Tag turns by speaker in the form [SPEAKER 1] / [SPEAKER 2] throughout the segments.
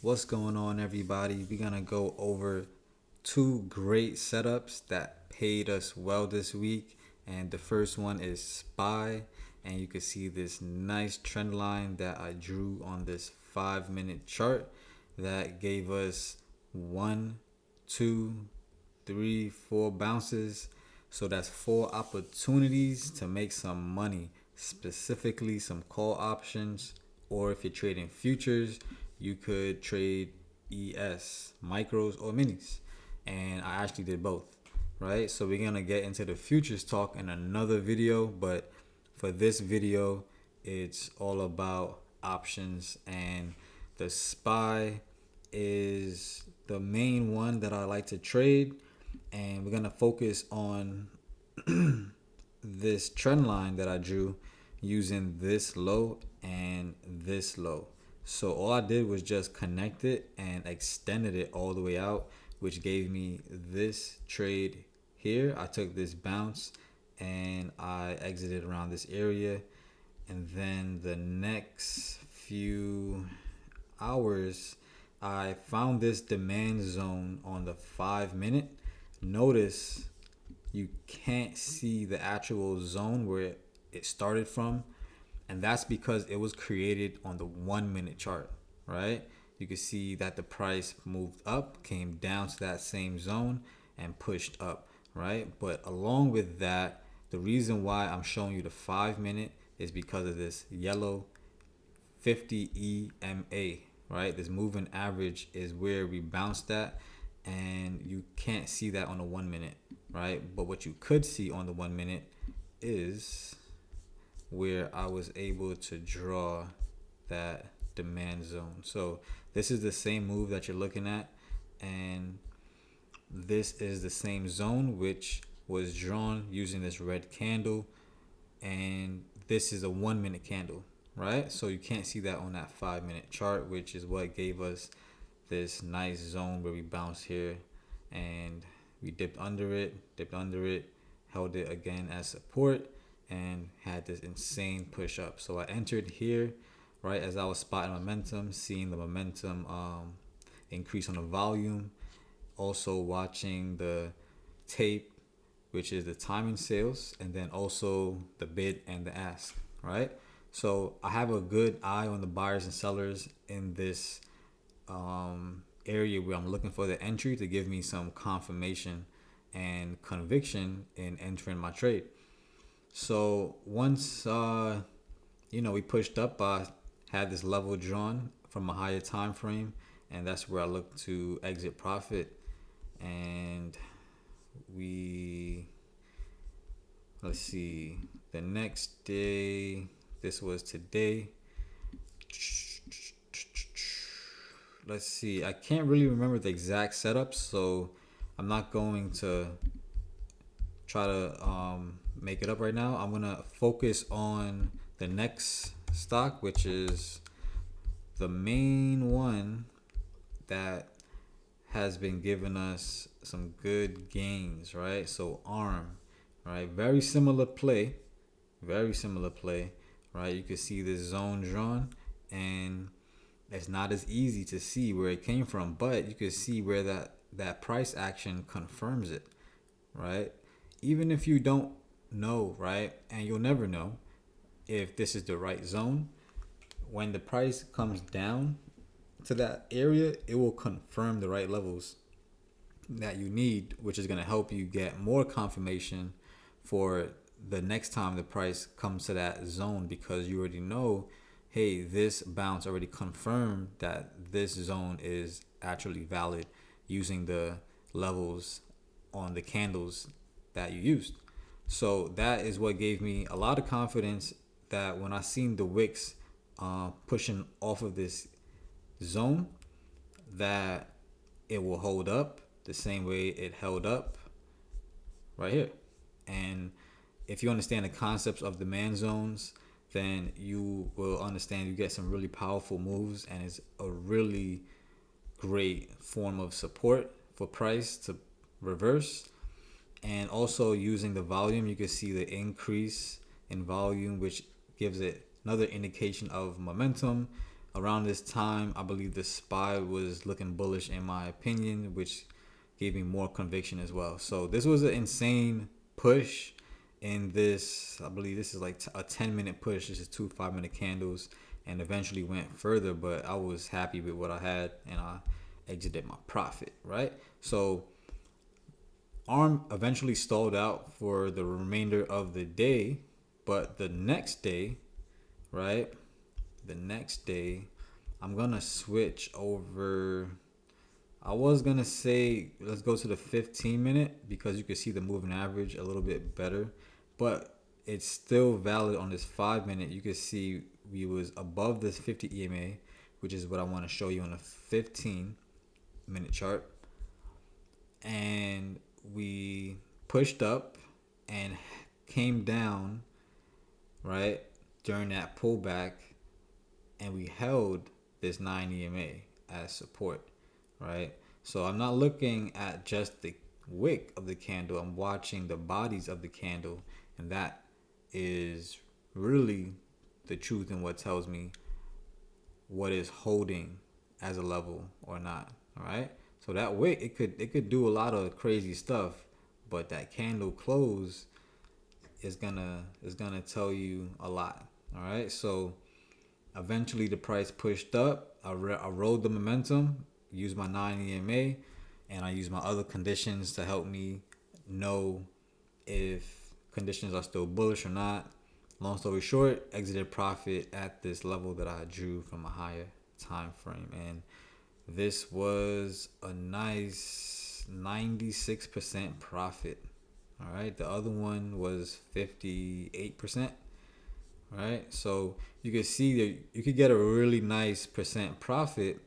[SPEAKER 1] What's going on, everybody? We're gonna go over two great setups that paid us well this week. And the first one is SPY. And you can see this nice trend line that I drew on this 5 minute chart that gave us one, two, three, four bounces. So that's four opportunities to make some money, specifically some call options. Or if you're trading futures, you could trade ES, micros, or minis. And I actually did both, right? So we're going to get into the futures talk in another video. But for this video, it's all about options. And the SPY is the main one that I like to trade. And we're going to focus on this trend line that I drew using this low and this low. So all I did was just connect it and extended it all the way out, which gave me this trade here. I took this bounce and I exited around this area. And then the next few hours, I found this demand zone on the 5 minute. Notice you can't see the actual zone where it started from, and that's because it was created on the 1 minute chart, right? You can see that the price moved up, came down to that same zone, and pushed up, right? But along with that, the reason why I'm showing you the 5 minute is because of this yellow 50 EMA, right? This moving average is where we bounced at, and you can't see that on the 1 minute, right? But what you could see on the 1 minute is where I was able to draw that demand zone. So this is the same move that you're looking at, and this is the same zone which was drawn using this red candle, and this is a 1 minute candle, right? So you can't see that on that 5 minute chart, which is what gave us this nice zone where we bounced here and we dipped under it, held it again as support, and had this insane push up. So I entered here right as I was spotting momentum, seeing the momentum increase on the volume, also watching the tape, which is the timing sales, and then also the bid and the ask, right? So I have a good eye on the buyers and sellers in this area where I'm looking for the entry to give me some confirmation and conviction in entering my trade. So once we pushed up, I had this level drawn from a higher time frame, and that's where I look to exit profit. And let's see, the next day, this was today. Let's see, I can't really remember the exact setup, so I'm not going to try to make it up right now. I'm gonna focus on the next stock, which is the main one that has been giving us some good gains, right? So ARM, right? Very similar play, right? You can see this zone drawn, and it's not as easy to see where it came from, but you can see where that price action confirms it, right? Even if you don't know, right, and you'll never know if this is the right zone, when the price comes down to that area, it will confirm the right levels that you need, which is going to help you get more confirmation for the next time the price comes to that zone, because you already know, hey, this bounce already confirmed that this zone is actually valid using the levels on the candles that you used. So that is what gave me a lot of confidence that when I seen the wicks pushing off of this zone, that it will hold up the same way it held up right here. And if you understand the concepts of demand zones, then you will understand you get some really powerful moves, and it's a really great form of support for price to reverse. And also using the volume, you can see the increase in volume, which gives it another indication of momentum. around this time, I believe the SPY was looking bullish in my opinion, which gave me more conviction as well. So this was an insane push in this. I believe this is like a 10-minute push. This is 2 5-minute candles, and eventually went further. But I was happy with what I had, and I exited my profit. Right. So ARM eventually stalled out for the remainder of the day, but the next day, right? The next day, I'm gonna switch over. I was gonna say let's go to the 15-minute because you can see the moving average a little bit better, but it's still valid on this 5-minute. You can see we was above this 50 EMA, which is what I want to show you on a 15-minute chart, and we pushed up and came down right during that pullback, and we held this 9 EMA as support, right? So I'm not looking at just the wick of the candle, I'm watching the bodies of the candle, and that is really the truth and what tells me what is holding as a level or not. All right. So that wick, it could do a lot of crazy stuff, but that candle close is gonna tell you a lot. All right. So eventually the price pushed up. I rode the momentum, used my 9 EMA, and I used my other conditions to help me know if conditions are still bullish or not. Long story short, exited profit at this level that I drew from a higher time frame, and this was a nice 96% profit. All right, the other one was 58%. Right, so you can see that you could get a really nice percent profit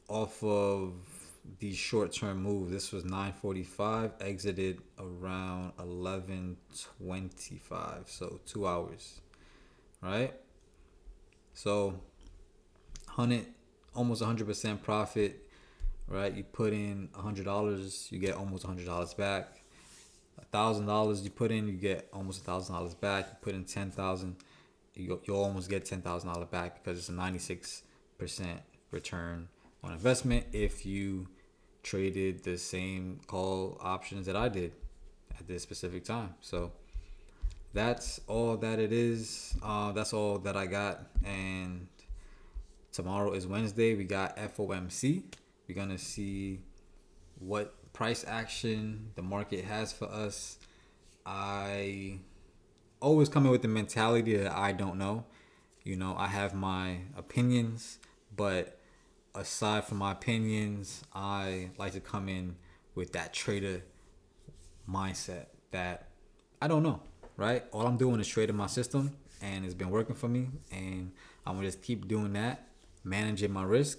[SPEAKER 1] off of these short-term moves. This was 9:45, exited around 11:25, so 2 hours, right? So 100, almost 100% profit, right? You put in $100, you get almost $100 back. $1,000 you put in, you get almost $1,000 back. You put in 10,000, you'll almost get $10,000 back because it's a 96% return on investment if you traded the same call options that I did at this specific time. So that's all that it is. That's all that I got. And tomorrow is Wednesday. We got FOMC. We're gonna see what price action the market has for us. I always come in with the mentality that I don't know. You know, I have my opinions, but aside from my opinions, I like to come in with that trader mindset that I don't know, right? All I'm doing is trading my system, and it's been working for me, and I'm gonna just keep doing that, managing my risk,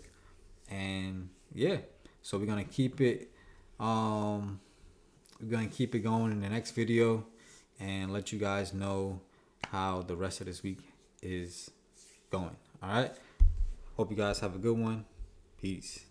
[SPEAKER 1] and yeah. So we're gonna keep it. We're gonna keep it going in the next video, and let you guys know how the rest of this week is going. All right. Hope you guys have a good one. Peace.